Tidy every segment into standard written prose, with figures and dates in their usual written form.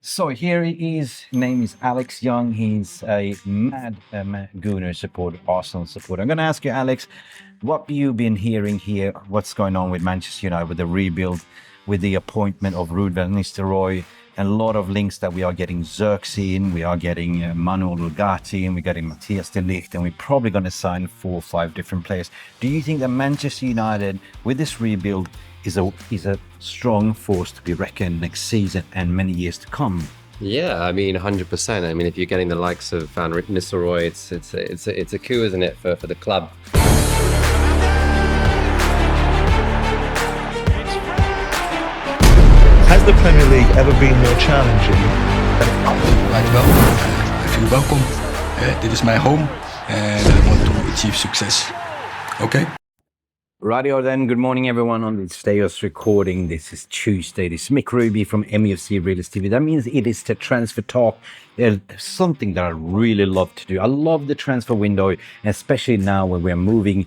So here he is. Name is Alex Young. He's a mad Gooner supporter, Arsenal supporter. I'm going to ask you, Alex, what have you been hearing here? What's going on with Manchester United, with the rebuild, with the appointment of Ruud van Nistelrooy, and a lot of links that we are getting Zirkzee in, we are getting Ugarte in, we're getting Matthijs de Ligt, and we're probably going to sign 4 or 5 different players. Do you think that Manchester United, with this rebuild, is a strong force to be reckoned next season and many years to come? Yeah, I mean, 100%. I mean, if you're getting the likes of Van Nistelrooy, it's a coup, isn't it, for the club? Has the Premier League ever been more challenging? Right, wel. I feel welcome. Dit is mijn home and I want to achieve success. Okay? Radio then, good morning everyone on this day of recording. This is Tuesday. This is Mick Ruby from Mufc Realist TV. That means it is the transfer talk. Something that I really love to do. I love the transfer window, especially now when we're moving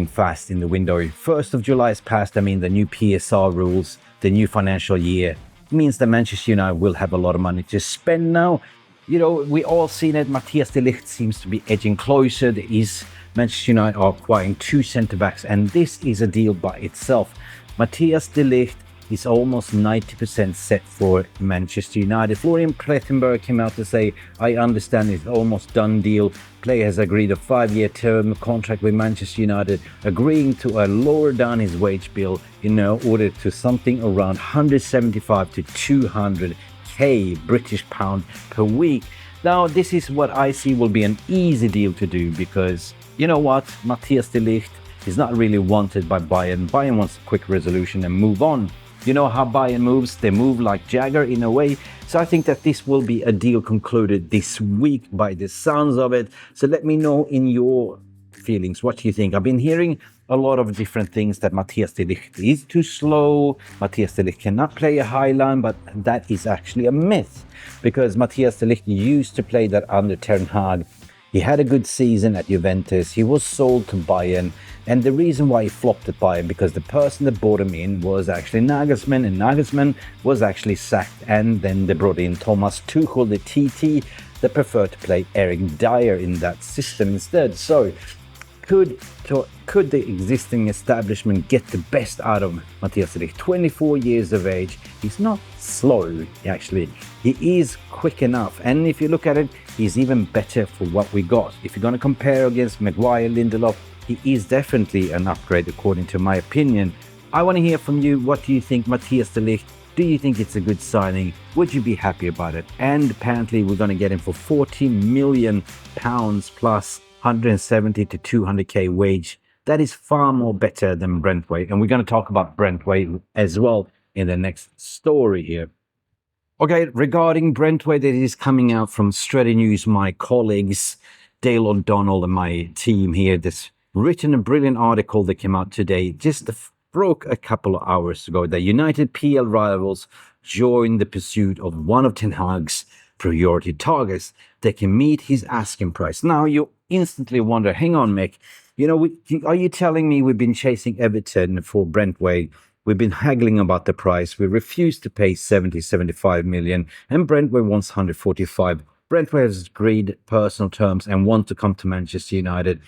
fast in the window. 1st of July is passed. I mean, the new PSR rules, the new financial year, means that Manchester United will have a lot of money to spend now. You know, we all seen it. Matthijs de Ligt seems to be edging closer. There is Manchester United are acquiring 2 centre-backs, and this is a deal by itself. Matthijs de Ligt is almost 90% set for Manchester United. Florian Plettenberg came out to say, I understand it's almost done deal. Player has agreed a 5-year term contract with Manchester United, agreeing to lower down his wage bill in order to something around 175 to 200k British pound per week. Now, this is what I see will be an easy deal to do because, you know what, Matthijs de Ligt is not really wanted by Bayern. Bayern wants a quick resolution and move on. You know how Bayern moves? They move like Jagger in a way. So I think that this will be a deal concluded this week by the sounds of it. So let me know in your feelings. What do you think? I've been hearing a lot of different things, that Matthijs de Ligt is too slow. Matthijs de Ligt cannot play a high line, but that is actually a myth because Matthijs de Ligt used to play that under Ten Hag. He had a good season at Juventus. He was sold to Bayern. And the reason why he flopped at Bayern, because the person that brought him in was actually Nagelsmann, and Nagelsmann was actually sacked. And then they brought in Thomas Tuchel, the TT, that preferred to play Eric Dyer in that system instead. So could the existing establishment get the best out of Matthijs de Ligt? 24 years of age. He's not slow, actually. He is quick enough. And if you look at it, he's even better for what we got. If you're going to compare against Maguire, Lindelof, he is definitely an upgrade according to my opinion. I want to hear from you. What do you think, Matthijs de Ligt? Do you think it's a good signing? Would you be happy about it? And apparently we're going to get him for £40 million plus 170 to 200k wage. That is far more better than Branthwaite. And we're going to talk about Branthwaite as well in the next story here. Okay, regarding Branthwaite, that is coming out from Strategy News, my colleagues, Dale O'Donnell and my team here, this written a brilliant article that came out today, just broke a couple of hours ago. The United PL rivals join the pursuit of one of Ten Hag's priority targets. They can meet his asking price. Now, you instantly wonder, hang on, Mick, are you telling me we've been chasing Everton for Branthwaite? We've been haggling about the price. We refused to pay 75 million, and Branthwaite wants 145. Branthwaite has agreed personal terms and want to come to Manchester United.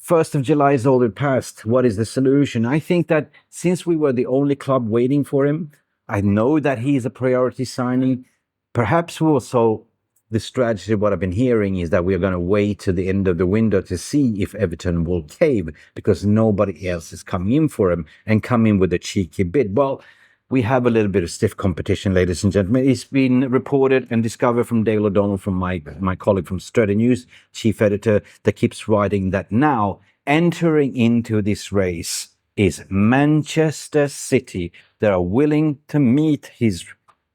1st of July is already passed. What is the solution? I think that since we were the only club waiting for him, I know that he's a priority signing. Perhaps also the strategy, what I've been hearing, is that we're going to wait to the end of the window to see if Everton will cave because nobody else is coming in for him and coming with a cheeky bid. Well, we have a little bit of stiff competition, ladies and gentlemen. It's been reported and discovered from Dale O'Donnell, from my colleague from Strategy News, chief editor, that keeps writing that now entering into this race is Manchester City. They are willing to meet his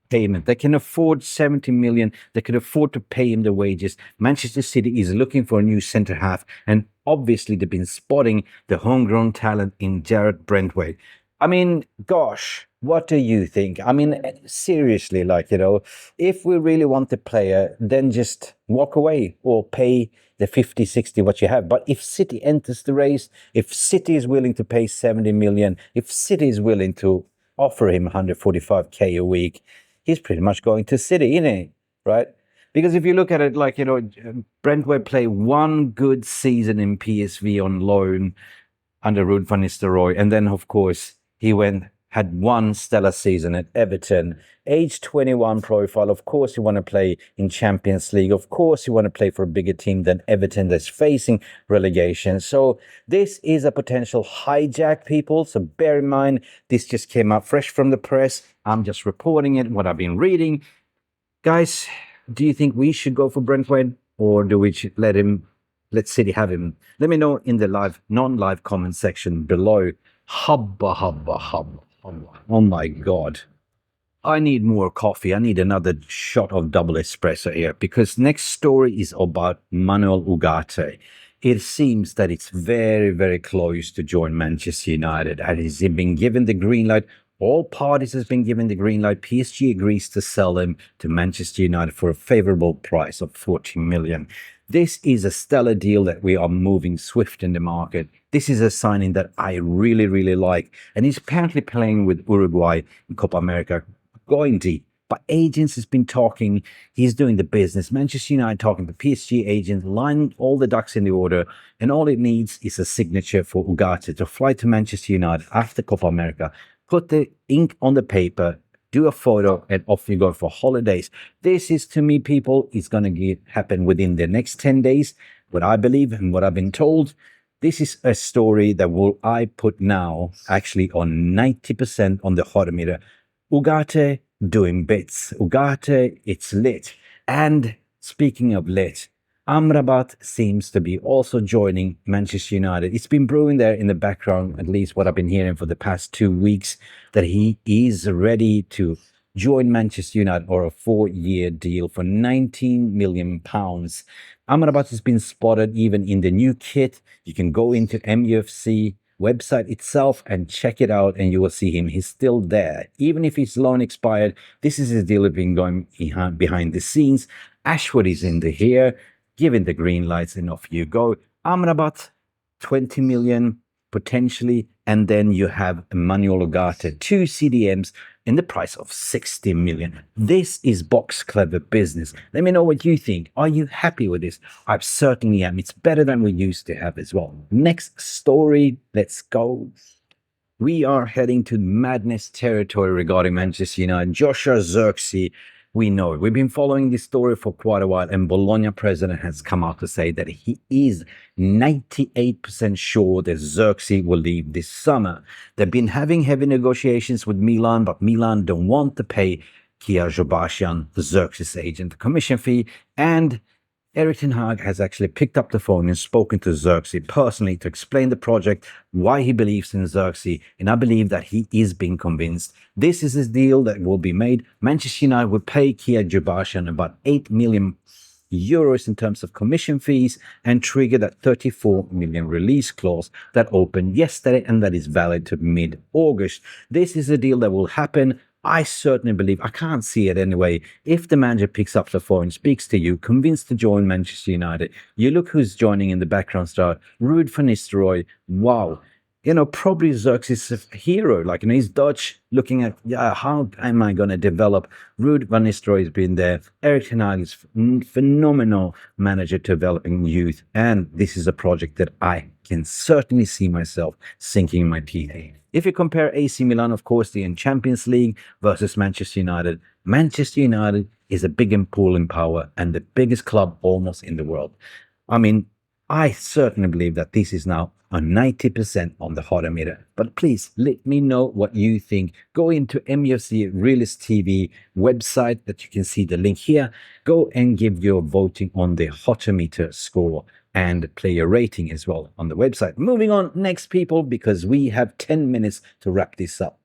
payment. They can afford 70 million. They can afford to pay him the wages. Manchester City is looking for a new centre half, and obviously they've been spotting the homegrown talent in Jarrad Branthwaite. I mean, gosh, what do you think? I mean, seriously, if we really want the player, then just walk away or pay the 50, 60 what you have. But if City enters the race, if City is willing to pay 70 million, if City is willing to offer him 145k a week, he's pretty much going to City, isn't he? Right? Because if you look at it, like, Branthwaite played one good season in PSV on loan under Ruud van Nistelrooy, and then, of course, he had one stellar season at Everton. Age 21 profile. Of course, you want to play in Champions League. Of course, you want to play for a bigger team than Everton that's facing relegation. So this is a potential hijack, people. So bear in mind, this just came out fresh from the press. I'm just reporting it, what I've been reading. Guys, do you think we should go for Branthwaite, or do we let City have him? Let me know in the non-live comment section below. Hubba. Oh my God. I need more coffee. I need another shot of double espresso here, because next story is about Manuel Ugarte. It seems that it's very, very close to join Manchester United, and he's been given the green light. All parties has been given the green light. PSG agrees to sell him to Manchester United for a favorable price of 40 million. This is a stellar deal that we are moving swift in the market. This is a signing that I really, really like. And he's apparently playing with Uruguay in Copa America, going deep. But agents has been talking. He's doing the business. Manchester United talking to PSG agents, lining all the ducks in the order. And all it needs is a signature for Ugarte to fly to Manchester United after Copa America, put the ink on the paper, do a photo, and off you go for holidays. This is, to me, people, is going to happen within the next 10 days. What I believe and what I've been told, this is a story that I put now actually on 90% on the hotometer. Ugarte doing bits. Ugarte, it's lit. And speaking of lit, Amrabat seems to be also joining Manchester United. It's been brewing there in the background, at least what I've been hearing for the past 2 weeks, that he is ready to join Manchester United or a 4-year deal for £19 million. Amrabat has been spotted even in the new kit. You can go into MUFC website itself and check it out, and you will see him. He's still there. Even if his loan expired, this is his deal that's been going behind the scenes. Ashwood is in the here, giving the green lights, and off you go. Amrabat, 20 million potentially, and then you have Manuel Ugarte, 2 CDMs in the price of 60 million. This is box clever business. Let me know what you think. Are you happy with this? I certainly am. It's better than we used to have as well. Next story, let's go. We are heading to madness territory regarding Manchester United. Joshua Zirkzee, we know we've been following this story for quite a while, and Bologna president has come out to say that he is 98% sure that Zirkzee will leave this summer. They've been having heavy negotiations with Milan, but Milan don't want to pay Kia Jobassian, the Zirkzee's agent, the commission fee, and Erik ten Hag has actually picked up the phone and spoken to Zirkzee personally to explain the project, why he believes in Zirkzee, and I believe that he is being convinced. This is a deal that will be made. Manchester United will pay Kia Jobassian about €8 million in terms of commission fees and trigger that 34 million release clause that opened yesterday and that is valid to mid-August. This is a deal that will happen. I certainly believe, I can't see it anyway, if the manager picks up the phone, speaks to you, convinced to join Manchester United, you look who's joining in the background star, Ruud van Nistelrooy, wow. Probably Zirkzee's a hero. He's Dutch, looking at, how am I going to develop? Ruud van Nistelrooy has been there. Erik ten Hag is phenomenal manager developing youth. And this is a project that I can certainly see myself sinking my teeth in. If you compare AC Milan, of course, in Champions League versus Manchester United is a big and pulling power and the biggest club almost in the world. I certainly believe that this is now a 90% on the hotometer. But please let me know what you think. Go into MUFC Realist TV website that you can see the link here. Go and give your voting on the hotometer score and player rating as well on the website. Moving on next, people, because we have 10 minutes to wrap this up.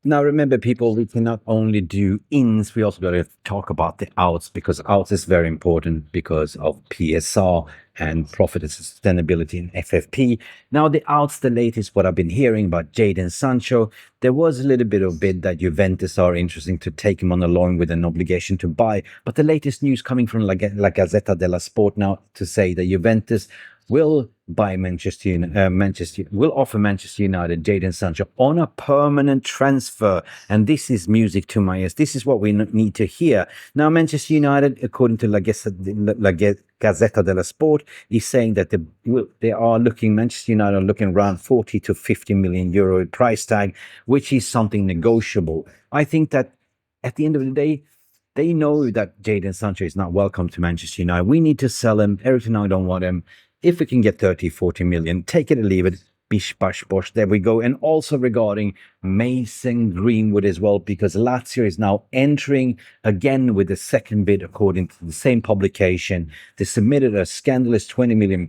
Now, remember, people, we cannot only do ins, we also got to talk about the outs, because outs is very important because of PSR and profit and sustainability in FFP. Now, the outs, the latest, what I've been hearing about Jadon Sancho, there was a little bit of bid that Juventus are interested to take him on a loan with an obligation to buy. But the latest news coming from La Gazzetta dello Sport now to say that Juventus will buy will offer Manchester United Jadon Sancho on a permanent transfer, and this is music to my ears. This is what we need to hear now. Manchester United, according to La Gazzetta dello Sport, is saying that Manchester United are looking around 40 to 50 million euro price tag, which is something negotiable. I think that at the end of the day, they know that Jadon Sancho is not welcome to Manchester United. We need to sell him. Eric and I don't want him. If we can get 30, 40 million, take it or leave it. Bish, bash, bosh. There we go. And also regarding Mason Greenwood as well, because Lazio is now entering again with the second bid, according to the same publication. They submitted a scandalous £20 million,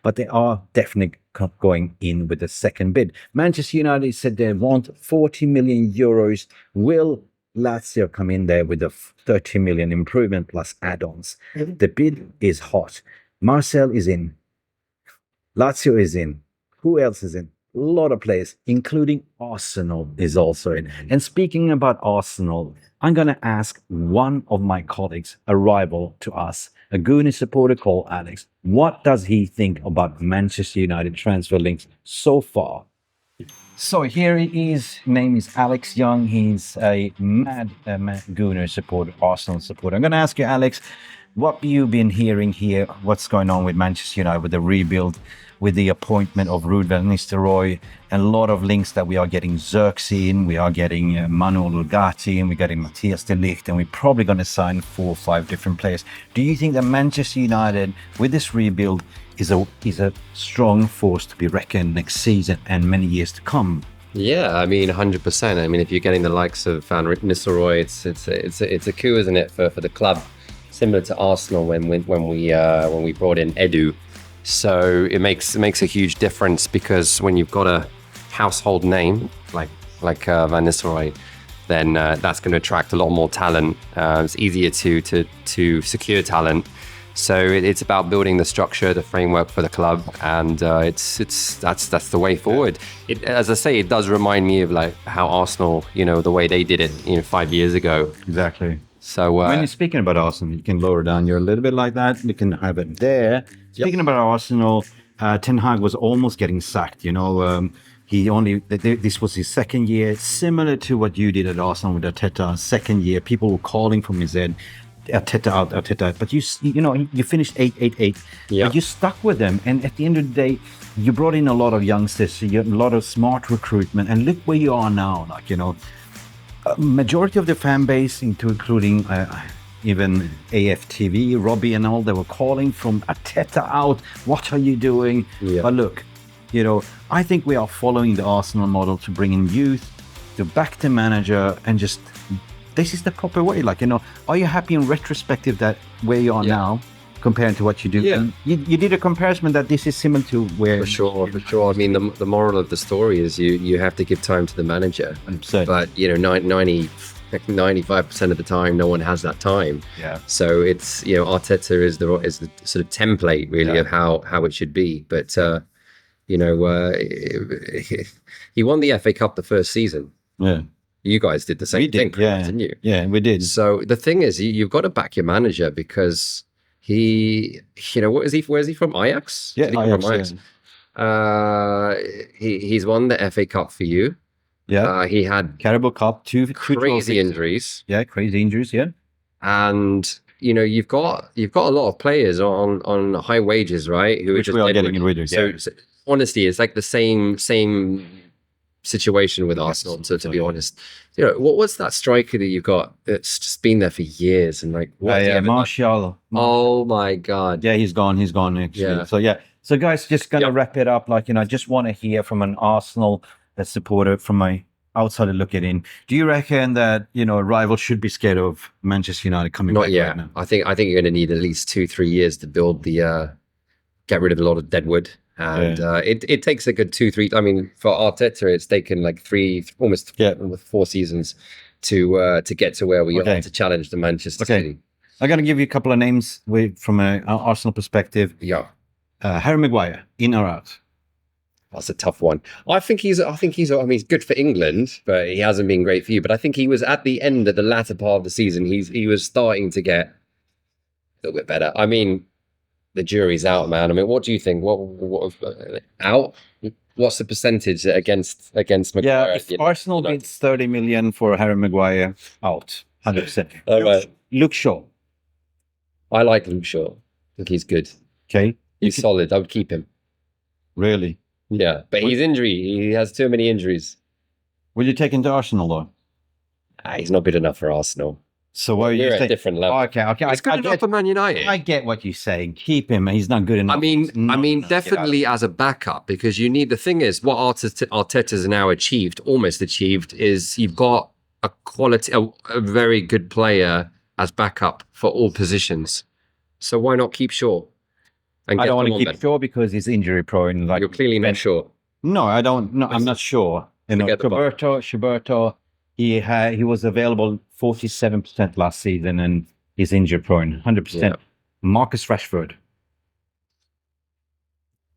but they are definitely going in with the second bid. Manchester United said they want 40 million euros. Will Lazio come in there with a 30 million improvement plus add-ons? The bid is hot. Marcel is in. Lazio is in. Who else is in? A lot of players, including Arsenal, is also in. And speaking about Arsenal, I'm going to ask one of my colleagues, a rival to us, a Gooner supporter called Alex, what does he think about Manchester United transfer links so far? So here he is. Name is Alex Young. He's a mad Gooner supporter, Arsenal supporter. I'm going to ask you, Alex, what have you been hearing here? What's going on with Manchester United, with the rebuild, with the appointment of Ruud van Nistelrooy, and a lot of links that we are getting Zirkzee in, we are getting Ugarte, and we're getting Matthijs de Ligt, and we're probably going to sign 4 or 5 different players. Do you think that Manchester United, with this rebuild, is a strong force to be reckoned next season and many years to come? Yeah, I mean, 100%. I mean, if you're getting the likes of Van Nistelrooy, it's a coup, isn't it, for the club? Similar to Arsenal when we brought in Edu. So it makes a huge difference, because when you've got a household name like Van Nistelrooy, then that's going to attract a lot more talent. It's easier to secure talent. So it's about building the structure, the framework for the club, and that's the way forward. As I say, it does remind me of like how Arsenal, the way they did it, 5 years ago. Exactly. So when you're speaking about Arsenal, you can lower down your a little bit like that. You can have it there. Speaking about Arsenal, Ten Hag was almost getting sacked. This was his second year, similar to what you did at Arsenal with Arteta. Second year, people were calling from his head, Arteta out, Arteta. But you finished 8-8-8. Yeah. But you stuck with them, and at the end of the day, you brought in a lot of youngsters. You had a lot of smart recruitment, and look where you are now. Majority of the fan base, including even AFTV, Robbie and all, they were calling from Arteta out. What are you doing? Yeah. But look, I think we are following the Arsenal model to bring in youth, to back the manager, and just, this is the proper way. Are you happy in retrospective that where you are now compared to what you do? Yeah. And you did a comparison that this is similar to where... For sure. I mean, the moral of the story is you have to give time to the manager. 100%. But, 95% of the time, no one has that time. Yeah. So it's, Arteta is the sort of template, really, of how it should be. But, he won the FA Cup the first season. Yeah. You guys did the same thing, didn't you? Yeah, we did. So the thing is, you've got to back your manager, because he, where is he from? Ajax? Yeah, Ajax. He's won the FA Cup for you. Yeah. He had Carabao Cup, two crazy injuries. Yeah, crazy injuries. Yeah. And you've got a lot of players on high wages, right? Which we are getting rid of. So honestly, it's like the same situation with Arsenal. So to be honest, what's that striker that you've got that's just been there for years, and Martial. Oh my God. Yeah, he's gone actually. Yeah. So guys, just gonna wrap it up. I just want to hear from an Arsenal supporter, from my outsider looking in. Do you reckon that a rival should be scared of Manchester United coming back? Not yet. Right now? I think you're going to need at least 2-3 years to build get rid of a lot of deadwood. And it takes a good 2-3. I mean, for Arteta, it's taken like almost 4 seasons to get to where we are to challenge the Manchester City. I'm going to give you a couple of names from an Arsenal perspective. Yeah. Harry Maguire, in or out? That's a tough one. I mean, he's good for England, but he hasn't been great for you. But I think he was at the end of the latter part of the season. He was starting to get a little bit better. I mean, the jury's out, man. I mean, what do you think? What out? What's the percentage against Maguire? Yeah, if Arsenal bids 30 million for Harry Maguire, out 100%. All right. Luke Shaw. I like Luke Shaw. I think he's good. Okay. He's solid. I would keep him. Really? Yeah, but he's injury. He has too many injuries. Will you take him to Arsenal though? He's not good enough for Arsenal. So what are you We're saying? at a different level. Okay. He's good enough for Man United. I get what you're saying. Keep him. He's not good enough. I mean, definitely as a backup, because you need. The thing is, what Arteta's now almost achieved, is you've got a very good player as backup for all positions. So why not keep Shaw? I don't want to keep Shaw because he's injury prone. Like you're clearly not sure. No, I don't. No, I'm not sure. You know, Schuberto, he was available 47% last season and he's injury prone, 100%. Yeah. Marcus Rashford.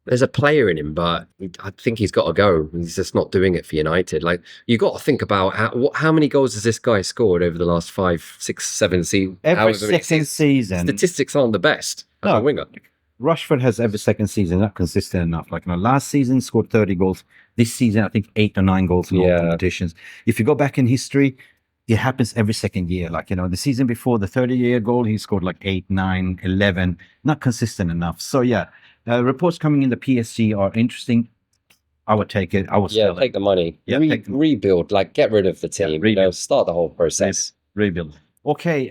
There's a player in him, but I think he's got to go. He's just not doing it for United. Like, you got to think about how many goals has this guy scored over the last 5, 6, 7 seasons. Every second season. Statistics aren't the best as a winger. Rashford has every second season, not consistent enough. Like, last season scored 30 goals. This season, I think 8 or 9 goals in all competitions. If you go back in history, it happens every second year. Like, the season before the 30-year goal, he scored like 8, 9, 11. Not consistent enough. So, yeah. Reports coming in the PSG are interesting. I would take it. I would sell take the money. Yeah, rebuild. Like, get rid of the team. Start the whole process. Rebuild. Okay.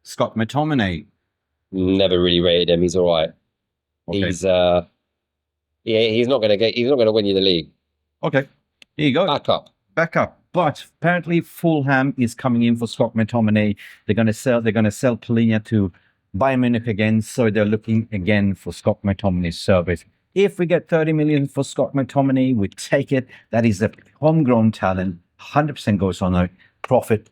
Scott McTominay. Never really rated him. He's all right. Okay. He's not going to win you the league. Okay. Here you go. Back up. But apparently Fulham is coming in for Scott McTominay. They're going to sell Palhinha to Bayern Munich again, so they're looking again for Scott McTominay's service. If we get 30 million for Scott McTominay, we take it. That is a homegrown talent. 100% goes on a profit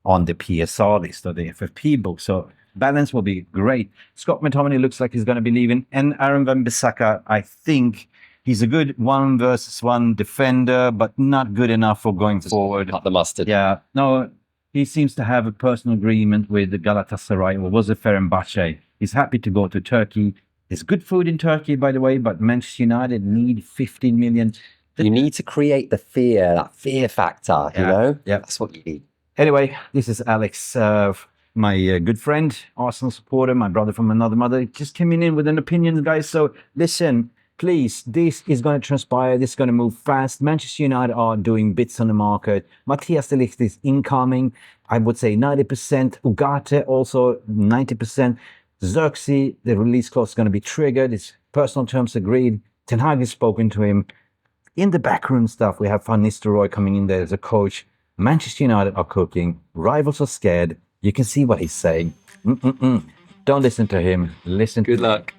on the PSR list or the FFP book. So balance will be great. Scott McTominay looks like he's going to be leaving. And Aaron Wan-Bissaka, I think he's a good 1-versus-1 defender, but not good enough for going forward. Not the mustard. Yeah. No, he seems to have a personal agreement with Galatasaray, or was it Fenerbahce? He's happy to go to Turkey. There's good food in Turkey, by the way, but Manchester United need 15 million. You need to create that fear factor, you know? Yeah. That's what you need. Anyway, this is Alex, my good friend, Arsenal supporter, my brother from another mother. Just came in with an opinion, guys. So listen, please, this is going to transpire. This is going to move fast. Manchester United are doing bits on the market. Matthijs de Ligt is incoming. I would say 90%. Ugarte also 90%. Zirkzee, the release clause is going to be triggered. It's personal terms agreed. Ten Hag has spoken to him. In the backroom stuff, we have Van Nistelrooy coming in there as a coach. Manchester United are cooking. Rivals are scared. You can see what he's saying. Don't listen to him. Listen to Good luck.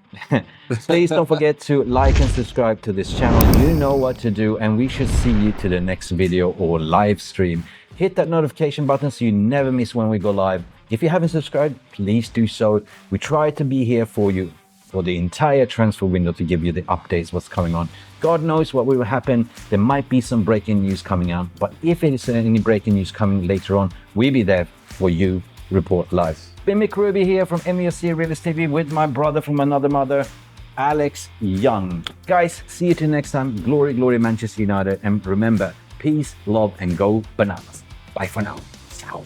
Please don't forget to like and subscribe to this channel. You know what to do, and we should see you to the next video or live stream. Hit that notification button so you never miss when we go live. If you haven't subscribed, please do so. We try to be here for you for the entire transfer window to give you the updates, what's going on. God knows what will happen. There might be some breaking news coming out, but if it is any breaking news coming later on, we'll be there for you. Report live. Been Mick Ruby here from Mufc Realist TV with my brother from another mother, Alex Young. Guys, see you till next time. Glory, glory, Manchester United. And remember, peace, love, and go bananas. Bye for now. Ciao.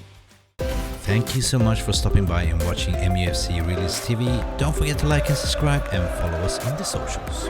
Thank you so much for stopping by and watching Mufc Realist TV. Don't forget to like and subscribe and follow us on the socials.